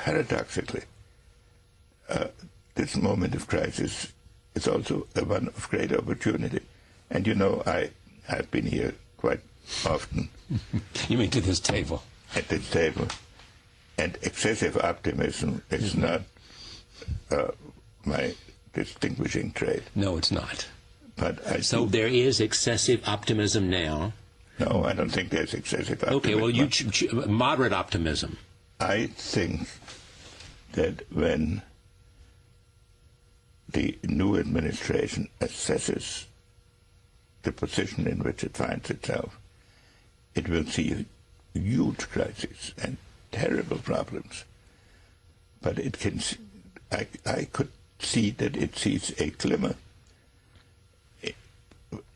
paradoxically, this moment of crisis is also one of great opportunity. And you know, I've been here quite often. You mean to this table? At this table. And excessive optimism is not my distinguishing trait. No, it's not. But so there is excessive optimism now? No, I don't think there's excessive optimism. Okay, well, you moderate optimism. I think that when the new administration assesses the position in which it finds itself, it will see huge crises and terrible problems. But it can, I could see that it sees a glimmer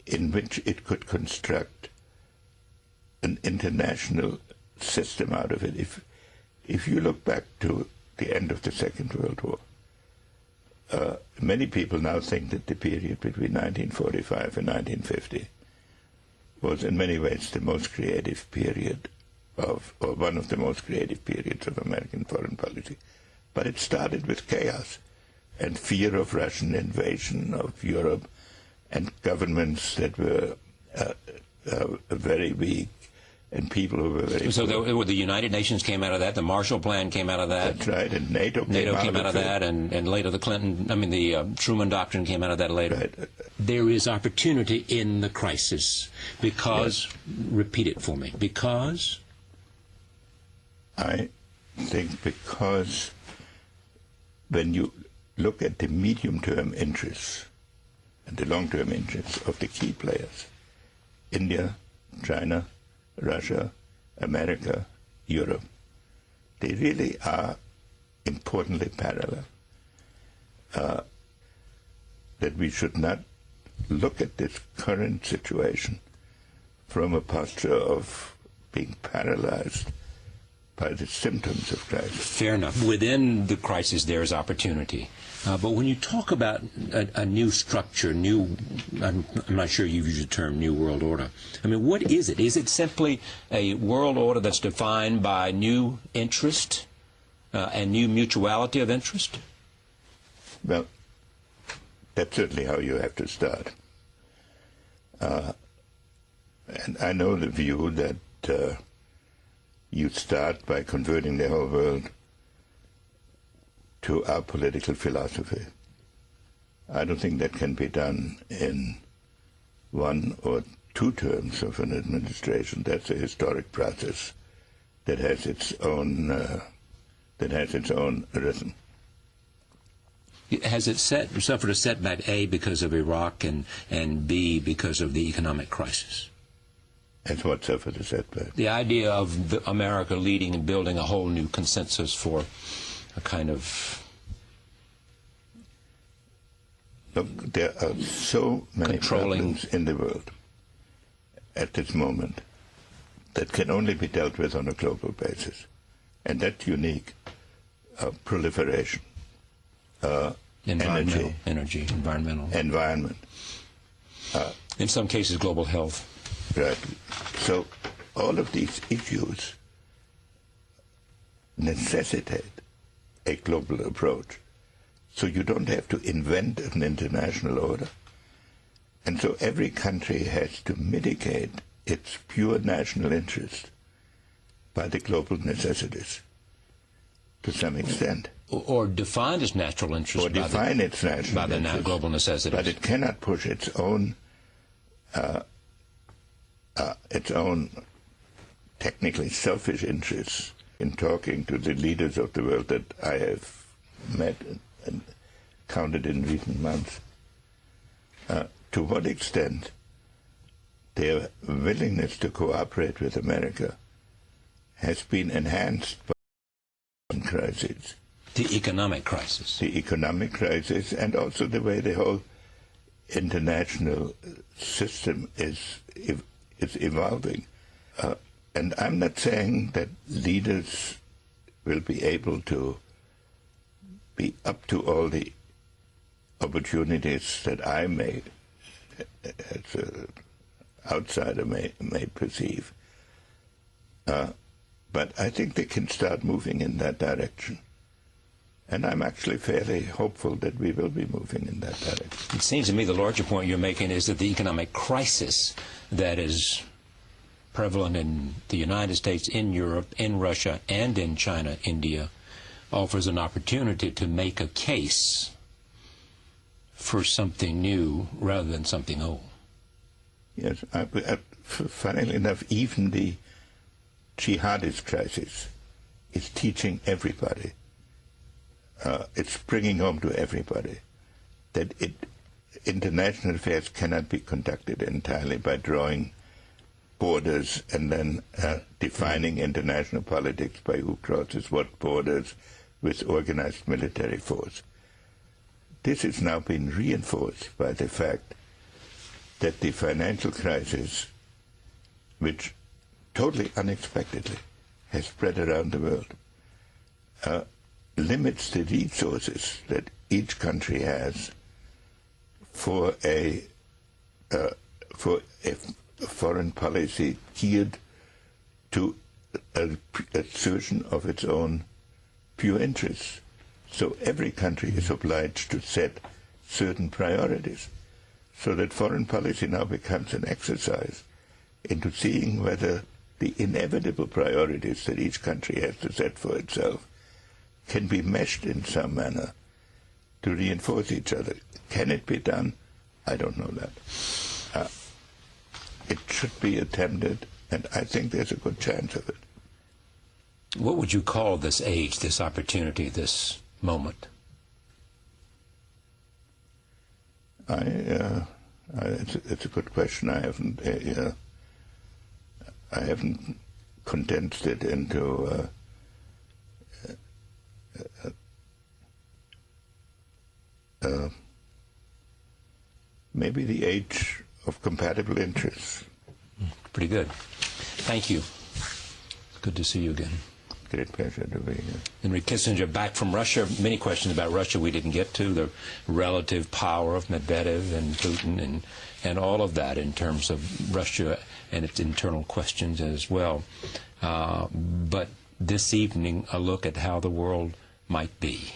in which it could construct an international system out of it. If you look back to the end of the Second World War, many people now think that the period between 1945 and 1950 was in many ways the most creative period or one of the most creative periods of American foreign policy. But it started with chaos and fear of Russian invasion of Europe and governments that were very weak and people who were very So the United Nations came out of that, the Marshall Plan came out of that. That's right, and NATO came out of that, and later the Truman Doctrine came out of that later. Right. There is opportunity in the crisis because, yes. Repeat it for me, because? I think because when you look at the medium-term interests and the long-term interests of the key players, India, China, Russia, America, Europe, they really are importantly parallel. That we should not look at this current situation from a posture of being paralyzed by the symptoms of crisis. Fair enough. Within the crisis there is opportunity. But when you talk about a new structure, I'm not sure you've used the term New World Order. I mean, what is it? Is it simply a world order that's defined by new interest and new mutuality of interest? Well, that's certainly how you have to start. And I know the view that you start by converting the whole world to our political philosophy. I don't think that can be done in 1 or 2 terms of an administration. That's a historic process that has its own rhythm. Has it suffered a setback, A, because of Iraq, and B, because of the economic crisis? That's what suffered a setback. The idea of America leading and building a whole new consensus for a kind of... Look, there are so many problems in the world at this moment that can only be dealt with on a global basis. And that's unique. Proliferation. Environment. Environment. In some cases, global health. Right. So all of these issues necessitate a global approach. So you don't have to invent an international order. And so every country has to mitigate its pure national interest by the global necessities to some extent. Or define its natural interest by the global necessities. But it cannot push its own technically selfish interests. In talking to the leaders of the world that I have met and counted in recent months, to what extent their willingness to cooperate with America has been enhanced by the crises. The economic crisis. The economic crisis, and also the way the whole international system is evolving. And I'm not saying that leaders will be able to be up to all the opportunities that I may, as an outsider, may perceive. But I think they can start moving in that direction. And I'm actually fairly hopeful that we will be moving in that direction. It seems to me the larger point you're making is that the economic crisis that is prevalent in the United States, in Europe, in Russia, and in China, India, offers an opportunity to make a case for something new rather than something old. Yes, funnily enough, even the jihadist crisis is teaching everybody, it's bringing home to everybody that international affairs cannot be conducted entirely by drawing borders and then defining international politics by who crosses what borders with organized military force. This has now been reinforced by the fact that the financial crisis, which totally unexpectedly has spread around the world, limits the resources that each country has for a foreign policy geared to assertion of its own pure interests. So every country is obliged to set certain priorities, so that foreign policy now becomes an exercise into seeing whether the inevitable priorities that each country has to set for itself can be meshed in some manner to reinforce each other. Can it be done? I don't know that. It should be attempted, and I think there's a good chance of it. What would you call this age, this opportunity, this moment? It's a good question. I haven't condensed it into maybe the age of compatible interests. Pretty good. Thank you. It's good to see you again. Great pleasure to be here. Henry Kissinger, back from Russia. Many questions about Russia we didn't get to. The relative power of Medvedev and Putin and all of that in terms of Russia and its internal questions as well. But this evening, a look at how the world might be.